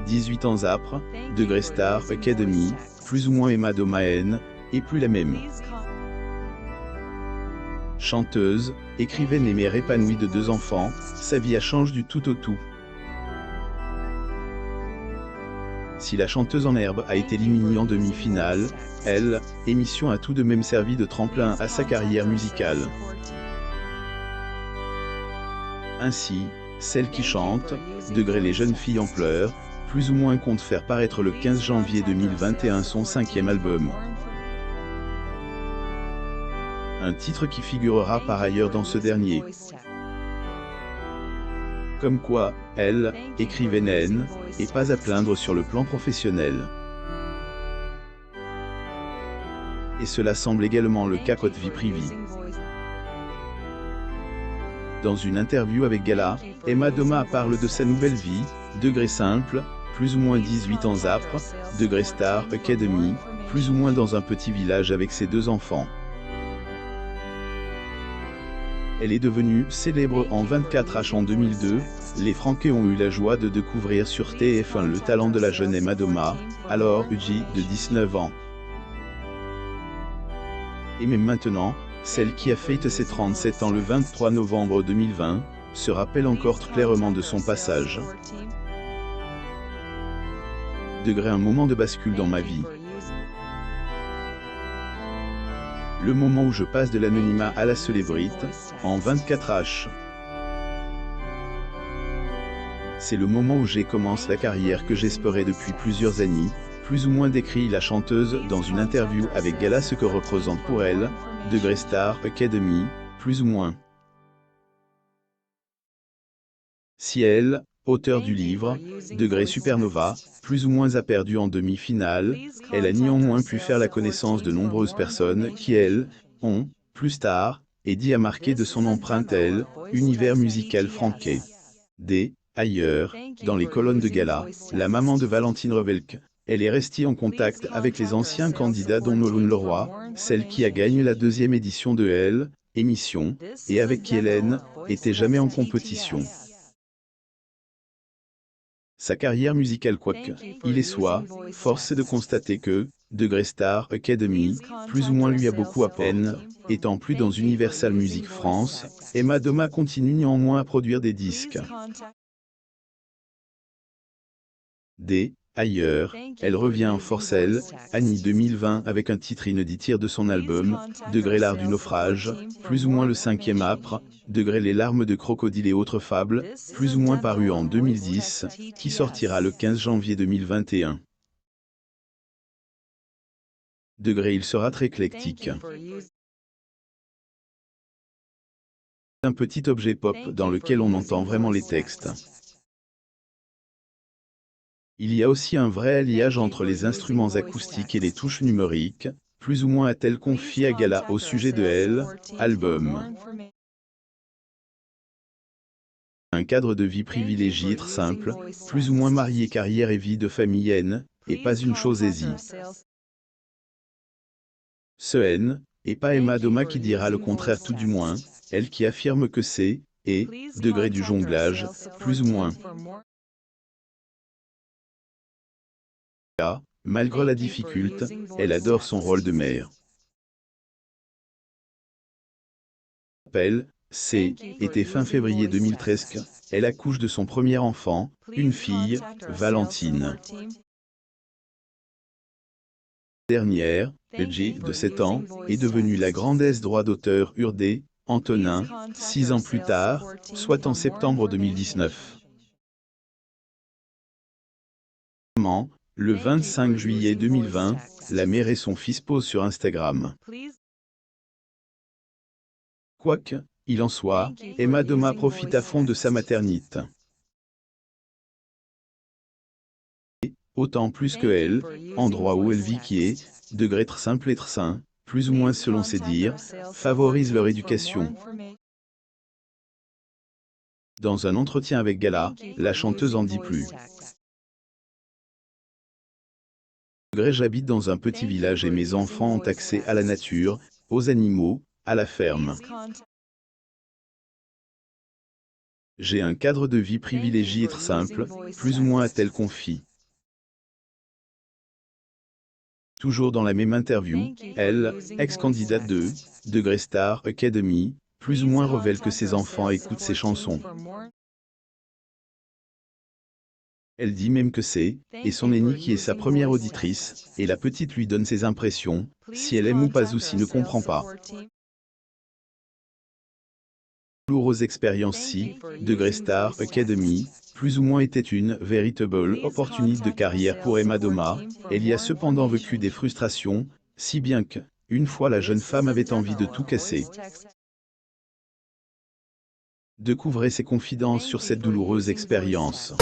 18 ans âpre, degré Star Academy, plus ou moins Emma Domaen, et plus la même. Chanteuse, écrivaine et mère épanouie de 2 enfants, sa vie change du tout au tout. Si la chanteuse en herbe a été éliminée en demi-finale, elle, émission a tout de même servi de tremplin à sa carrière musicale. Ainsi, celle qui chante, degré Les jeunes filles en pleurs, plus ou moins compte faire paraître le 15 janvier 2021 son 5e album. Un titre qui figurera par ailleurs dans ce dernier. Comme quoi, elle, écrivaine, est pas à plaindre sur le plan professionnel. Et cela semble également le cas côté vie privée. Dans une interview avec Gala, Emma Doma parle de sa nouvelle vie, degré simple, plus ou moins 18 ans âpre, degré Star Academy, plus ou moins dans un petit village avec ses 2 enfants. Elle est devenue célèbre en 24H en 2002, les Français ont eu la joie de découvrir sur TF1 le talent de la jeune Emma Doma, alors âgée de 19 ans. Et même maintenant, celle qui a fêté ses 37 ans le 23 novembre 2020, se rappelle encore clairement de son passage. Degré un moment de bascule dans ma vie. Le moment où je passe de l'anonymat à la célébrité, en 24H. C'est le moment où j'ai commencé la carrière que j'espérais depuis plusieurs années, plus ou moins décrit la chanteuse dans une interview avec Gala ce que représente pour elle, degré Star Academy, plus ou moins. Si elle, auteure du livre, degré Supernova, plus ou moins a perdu en demi-finale, elle a néanmoins pu faire la connaissance de nombreuses personnes qui, elles, ont, plus tard, et dit à marquer de son empreinte elle, univers musical français. Ailleurs, dans les colonnes de Gala, la maman de Valentine Revelque, elle est restée en contact avec les anciens candidats dont Nolone Leroy, celle qui a gagné la 2e édition de Elle, émission, et avec qui Hélène, était jamais en compétition. Sa carrière musicale quoique, il est soit, force est de constater que, degré Star Academy, plus ou moins lui a beaucoup apporté, étant plus dans Universal Music France, Emma Doma continue néanmoins à produire des disques. Ailleurs, elle revient en force elle, Annie 2020 avec un titre inédit tiré de son album, degré L'art du naufrage, plus ou moins le 5e âpre, degré Les larmes de crocodile et autres fables, plus ou moins paru en 2010, qui sortira le 15 janvier 2021. Degré il sera très éclectique. Un petit objet pop dans lequel on entend vraiment les textes. Il y a aussi un vrai alliage entre les instruments acoustiques et les touches numériques, plus ou moins a-t-elle confié à Gala au sujet de Elle, album. Un cadre de vie privilégié être simple, plus ou moins marié carrière et vie de famille N, et pas une chose aisée. Ce N, et pas Emma Doma qui dira le contraire tout du moins, elle qui affirme que c'est, et, degré du jonglage, plus ou moins. Malgré la difficulté, elle adore son rôle de mère. Était fin février 2013, elle accouche de son premier enfant, une fille, Valentine. Dernière, âgée de 7 ans, est devenue la grandesse droit d'auteur Urdé, Antonin, 6 ans plus tard, soit en septembre 2019. Le 25 juillet 2020, la mère et son fils posent sur Instagram. Quoique, il en soit, Emma Doma profite à fond de sa maternité. Autant plus que elle, endroit où elle vit qui est, degré être simple être sain, plus ou moins selon ses dires, favorise leur éducation. Dans un entretien avec Gala, la chanteuse en dit plus. J'habite dans un petit village et mes enfants ont accès à la nature, aux animaux, à la ferme. J'ai un cadre de vie privilégié être simple, plus ou moins a-t-elle confié. Toujours dans la même interview, elle, ex-candidate de Degré Star Academy, plus ou moins révèle que ses enfants écoutent ses chansons. Elle dit même que c'est, et son aînée qui est sa première auditrice, et la petite lui donne ses impressions, si elle aime ou pas ou s'il ne comprend pas. Douloureuse expérience si, Degré Star Academy, plus ou moins était une véritable opportunité de carrière pour Emma Doma, elle y a cependant vécu des frustrations, si bien que, une fois la jeune femme avait envie de tout casser. Découvrez ses confidences sur cette douloureuse expérience.